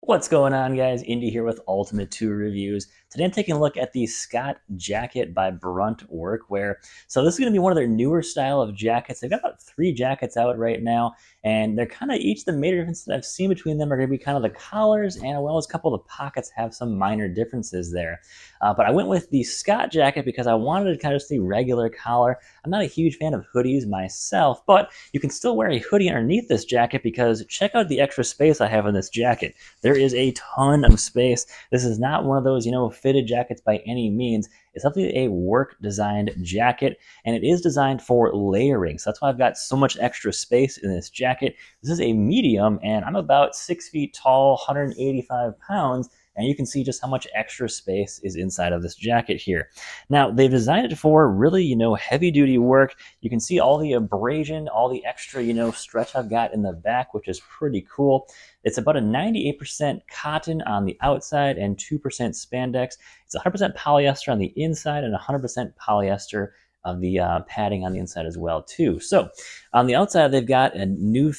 What's going on, guys? Indy here with Ultimate 2 Reviews. Today I'm taking a look at the Scott jacket by Brunt Workwear. So this is going to be one of their newer style of jackets. They've got about 3 jackets out right now, and they're kind of each the major difference that I've seen between them are going to be kind of the collars, and as well as a couple of the pockets have some minor differences there. But I went with the Scott jacket because I wanted to kind of see regular collar. I'm not a huge fan of hoodies myself, but you can still wear a hoodie underneath this jacket because check out the extra space I have in this jacket. There is a ton of space. This is not one of those, fitted jackets by any means. It's definitely a work designed jacket, and it is designed for layering. So that's why I've got so much extra space in this jacket. This is a medium, and I'm about 6 feet tall, 185 pounds. And you can see just how much extra space is inside of this jacket here. Now, they've designed it for really, heavy duty work. You can see all the abrasion, all the extra, stretch I've got in the back, which is pretty cool. It's about a 98% cotton on the outside and 2% spandex. It's 100% polyester on the inside and 100% polyester of the padding on the inside as well too. So on the outside they've got a new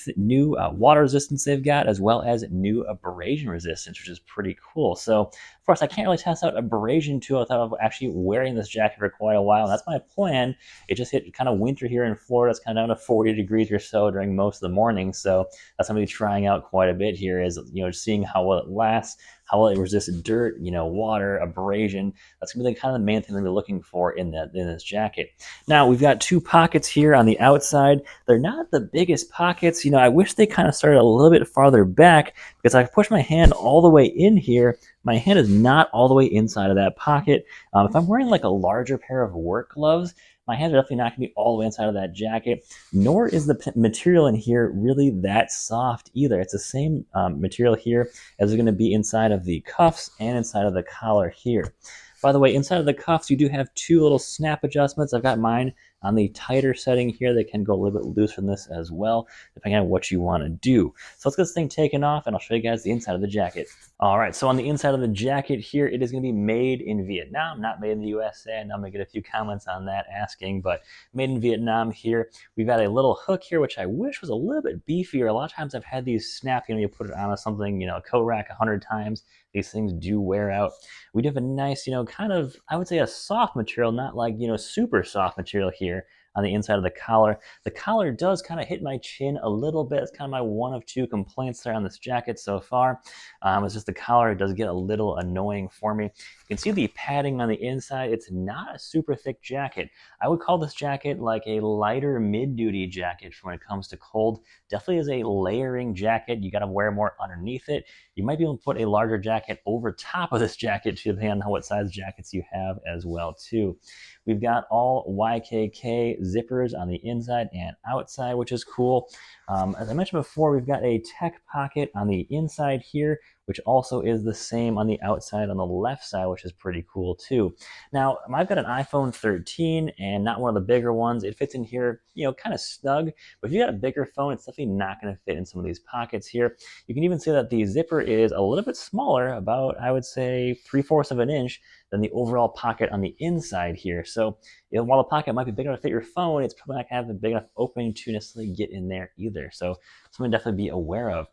water resistance they've got, as well as new abrasion resistance, which is pretty cool. So of course I can't really test out abrasion too without actually wearing this jacket for quite a while. That's my plan. It just hit kind of winter here in Florida. It's kind of down to 40 degrees or so during most of the morning, so that's going to be trying out quite a bit here, is seeing how well it lasts, how well it resists dirt, water, abrasion. That's going to be kind of the main thing that we're looking for in this jacket. Now, we've got 2 pockets here on the outside. They're not the biggest pockets. I wish they kind of started a little bit farther back, because I push my hand all the way in here. My hand is not all the way inside of that pocket. If I'm wearing like a larger pair of work gloves, my hands are definitely not going to be all the way inside of that jacket, nor is the material in here really that soft either. It's the same material here as is going to be inside of the cuffs and inside of the collar here. By the way, inside of the cuffs, you do have 2 little snap adjustments. I've got mine on the tighter setting here. They can go a little bit looser than this as well, depending on what you want to do. So let's get this thing taken off, and I'll show you guys the inside of the jacket. All right, so on the inside of the jacket here, it is going to be made in Vietnam, not made in the USA. And I'm going to get a few comments on that asking, but made in Vietnam here. We've got a little hook here, which I wish was a little bit beefier. A lot of times I've had these snap, you put it on something, a coat rack 100 times. These things do wear out. We do have a nice, kind of, I would say a soft material, not like, super soft material here on the inside of the collar. The collar does kind of hit my chin a little bit. It's kind of my one of 2 complaints there on this jacket so far. It's just the collar does get a little annoying for me. You can see the padding on the inside. It's not a super thick jacket. I would call this jacket like a lighter mid-duty jacket when it comes to cold. Definitely is a layering jacket. You got to wear more underneath it. You might be able to put a larger jacket over top of this jacket too, depending on what size jackets you have as well too. We've got all YKK zippers on the inside and outside, which is cool. As I mentioned before, we've got a tech pocket on the inside here, which also is the same on the outside on the left side, which is pretty cool too. Now, I've got an iPhone 13 and not one of the bigger ones. It fits in here, kind of snug, but if you got a bigger phone, it's definitely not going to fit in some of these pockets here. You can even see that the zipper is a little bit smaller, about, I would say, 3/4 of an inch than the overall pocket on the inside here. So while the pocket might be big enough to fit your phone, it's probably not going to have a big enough opening to necessarily get in there either. So something to definitely be aware of.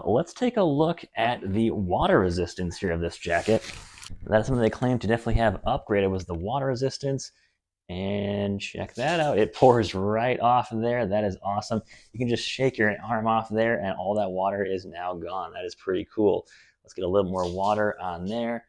Let's take a look at the water resistance here of this jacket. That is something they claim to definitely have upgraded, was the water resistance. And check that out. It pours right off there. That is awesome. You can just shake your arm off there and all that water is now gone. That is pretty cool. Let's get a little more water on there.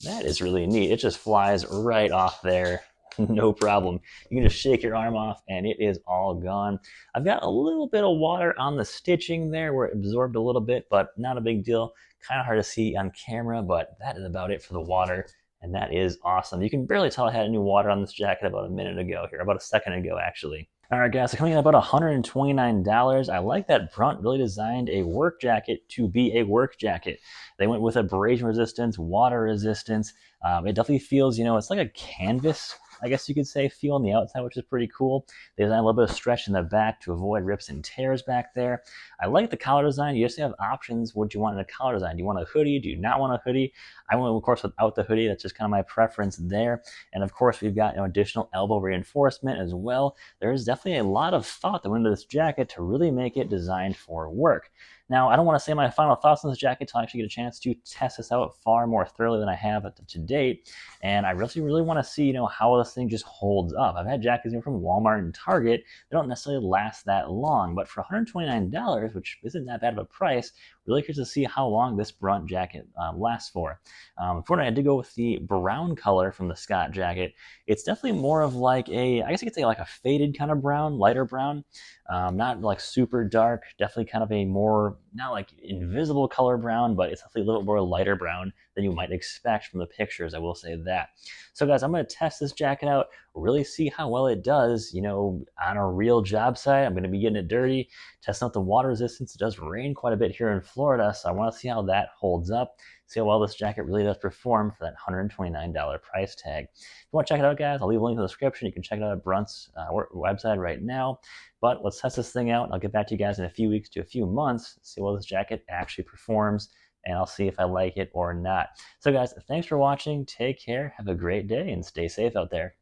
That is really neat. It just flies right off there. No problem. You can just shake your arm off and it is all gone. I've got a little bit of water on the stitching there where it absorbed a little bit, but not a big deal. Kind of hard to see on camera, but that is about it for the water. And that is awesome. You can barely tell I had a new water on this jacket about a minute ago here, about a second ago actually. All right, guys, so coming in about $129. I like that Brunt really designed a work jacket to be a work jacket. They went with abrasion resistance, water resistance. It definitely feels, it's like a canvas, I guess you could say, feel on the outside, which is pretty cool. They designed a little bit of stretch in the back to avoid rips and tears back there. I like the collar design. You just have options. What do you want in a collar design? Do you want a hoodie? Do you not want a hoodie? I went, of course, without the hoodie. That's just kind of my preference there. And of course, we've got additional elbow reinforcement as well. There is definitely a lot of thought that went into this jacket to really make it designed for work. Now, I don't want to say my final thoughts on this jacket until I actually get a chance to test this out far more thoroughly than I have to date. And I really want to see, how this thing just holds up. I've had jackets from Walmart and Target. They don't necessarily last that long, but for $129, which isn't that bad of a price, really curious to see how long this Brunt jacket lasts for. For I did go with the brown color from the Scott jacket. It's definitely more of like I guess you could say like a faded kind of brown, lighter brown. Not like super dark, definitely kind of a more, not like invisible color brown, but it's definitely a little more lighter brown than you might expect from the pictures, I will say that. So guys, I'm going to test this jacket out, really see how well it does, on a real job site. I'm going to be getting it dirty, testing out the water resistance. It does rain quite a bit here in Florida, so I want to see how that holds up, see how well this jacket really does perform for that $129 price tag. If you want to check it out, guys, I'll leave a link in the description. You can check it out at Brunt's website right now. But let's test this thing out, and I'll get back to you guys in a few weeks to a few months, see how this jacket actually performs, and I'll see if I like it or not. So guys, thanks for watching. Take care, have a great day, and stay safe out there.